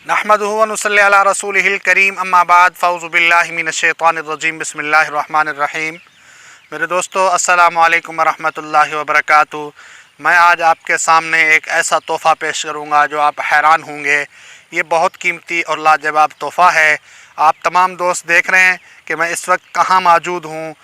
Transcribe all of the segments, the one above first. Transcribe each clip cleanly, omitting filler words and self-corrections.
नहमदुहु व नुसल्ली अला रसूलिहिल करीम अम्मा बाद फ़ौज़ु बिल्लाहि मिनश शैतानिर रजीम बिस्मिल्लाहिर रहमानिर रहीम। मेरे दोस्तों, अस्सलामु अलैकुम व रहमतुल्लाहि व बरकातुहू। मैं आज आपके सामने एक ऐसा तोहफ़ा पेश करूँगा जो आप हैरान होंगे। ये बहुत कीमती और लाजवाब तोहफ़ा है। आप तमाम दोस्त देख रहे हैं कि मैं इस वक्त कहाँ मौजूद हूँ।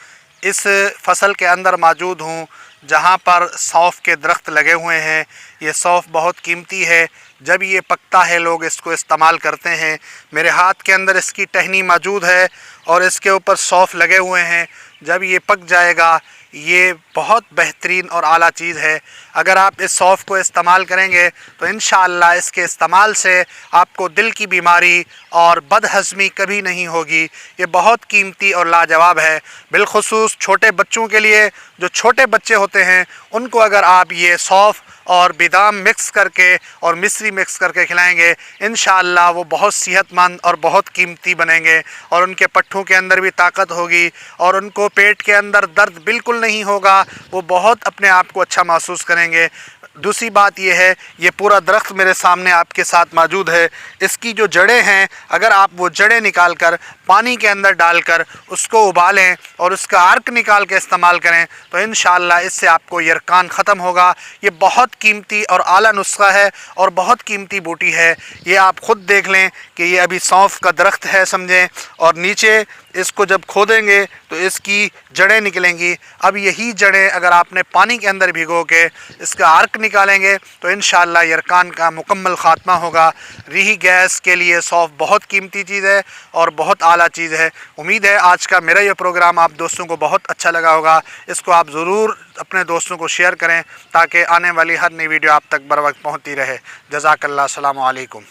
इस फसल के अंदर मौजूद हूँ जहाँ पर सौफ़ के दरख्त लगे हुए हैं। ये सौफ़ बहुत कीमती है। जब ये पकता है लोग इसको इस्तेमाल करते हैं। मेरे हाथ के अंदर इसकी टहनी मौजूद है और इसके ऊपर सौफ़ लगे हुए हैं। जब ये पक जाएगा ये बहुत बेहतरीन और आला चीज़ है। अगर आप इस सौफ़ को इस्तेमाल करेंगे तो इंशाअल्लाह इसके इस्तेमाल से आपको दिल की बीमारी और बदहज़मी कभी नहीं होगी। ये बहुत कीमती और लाजवाब है। बिलख़ुसूस छोटे बच्चों के लिए, जो छोटे बच्चे होते हैं उनको अगर आप ये सौफ़ और बादाम मिक्स करके और मिश्री मिक्स करके खिलाएंगे, इंशाअल्लाह वो बहुत सेहतमंद और बहुत कीमती बनेंगे और उनके पट्ठों के अंदर भी ताकत होगी और उनको पेट के अंदर दर्द बिल्कुल नहीं होगा। वो बहुत अपने आप को अच्छा महसूस करेंगे। दूसरी बात यह है, ये पूरा दरख्त मेरे सामने आपके साथ मौजूद है। इसकी जो जड़ें हैं, अगर आप वो जड़ें निकाल कर पानी के अंदर डालकर उसको उबालें और उसका अर्क निकाल के इस्तेमाल करें तो इंशाअल्लाह इससे आपको यरकान ख़त्म होगा। ये बहुत कीमती और आला नुस्खा है और बहुत कीमती बूटी है। ये आप ख़ुद देख लें कि ये अभी सौंफ का दरख्त है समझें, और नीचे इसको जब खोदेंगे तो इसकी जड़ें निकलेंगी। अब यही जड़ें अगर आपने पानी के अंदर भिगो के इसका अर्क निकालेंगे तो इंशाअल्लाह यरकान का मुकम्मल ख़ात्मा होगा। रही गैस के लिए सौफ़ बहुत कीमती चीज़ है और बहुत आला चीज़ है। उम्मीद है आज का मेरा ये प्रोग्राम आप दोस्तों को बहुत अच्छा लगा होगा। इसको आप ज़रूर अपने दोस्तों को शेयर करें ताकि आने वाली हर नई वीडियो आप तक बर वक्त पहुँचती रहे। जज़ाकल्लाह, अस्सलामु अलैकुम।